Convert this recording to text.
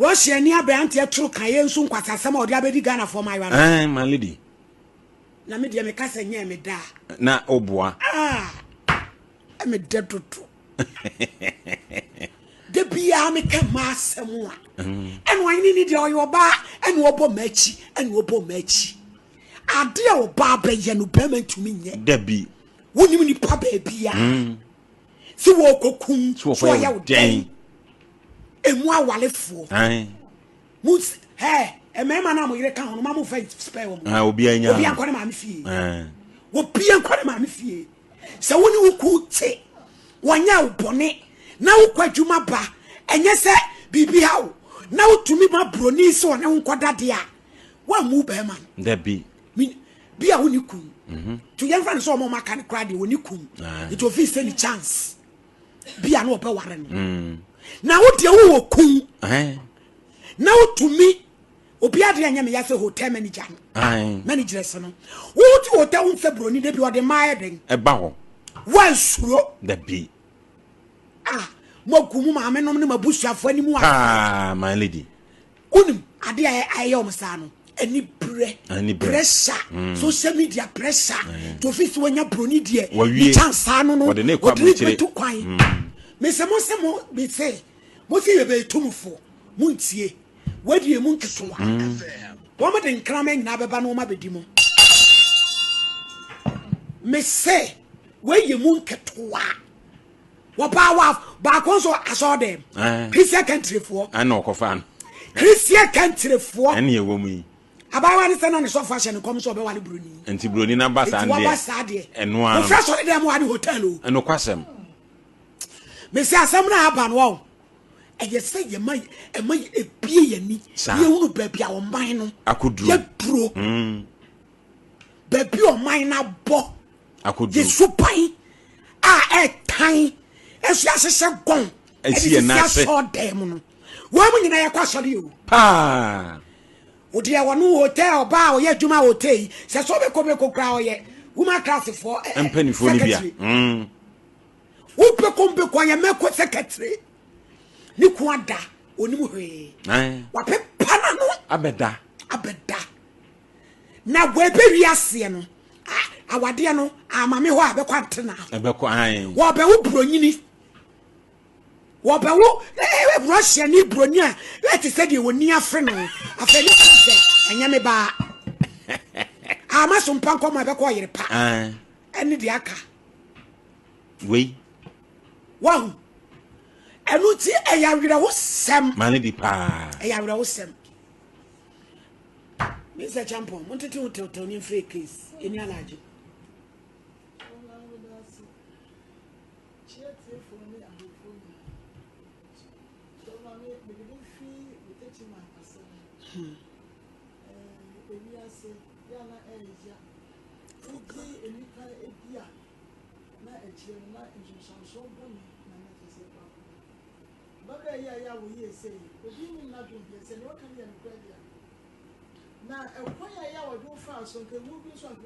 Wash any abrant yet true Kayen soon quite some of the abedi Ghana for my one. My lady. Na me dear me casa near me da. Na obwa. I'm a dead to true. The beer make a mass and one. And why need your bar and wobo mechi and wobo mechi. I dear barber yanu payment to me. Debbie. Wouldn't you need papa beer? So walk cocoon, so I would day. And what while it for? Moods, hey, a man, I'm going to count Mamma face spell. I will be a young man fee. Will be a quantum fee. So when you could say, 1 year bonnet, now quite you my bar, and yes, sir, be how. Now to me, my brony so and uncle daddy. One move, man. Debbie. Be a unicorn. To young friends, so my can cry the unicorn. It will face any chance. Be an open warren. Now what you coon? Now to me, Opiadri and Yamasa hotel manager. Manager, son. What you hotel February, they be admiring a bow. One slow the bee. Mokuma, I'm no busha for any more. My lady. Unum, I dear I almost sano. Any pressure, social media pressure to fix when you're brony dear. Well, you chance sano, what the name too quiet. Mr. Mosamo, be say, what you be too for Muntie. Where do you monkey to one? Woman in cramming Nababano Mabedimo. Miss say, where you monkey to one? What power back also I saw them. Christian country for I know Kofan. Christian country for any woman. About one stand on the soft fashion and comes over Bruni. And Tibruni number and one fresh on them one hotel and no question. Miss Samna Aban wow. And you say you might a beer and me, you will be our mine. I could do pro. Baby or mine are bo. I could do so pine. Time. As you say, gone. I see a nice demon. Woman in a question you. Pa. Would you have no hotel, bow yet to my hotel? Says so be crowd yet. Woman class for and penny for Libya. Who become be quiet, make what secretary? Nikwada, Onimuhe. Wape panano, abeda. Now, where be Yasiano? Our dear no, Mammy, what be quantana? What be Brunini? What be Russia, ni Brunia? Let us say you were near friend. I feel it, and Yamiba. I must unpanko my back pa. And the aka. We. Wow. And you see, I have Sam. Mandy pa. I have Sam. Mr. Champion, wanted to tell Tony free case in your large. Now, a choir, I would do fast, so can move this one.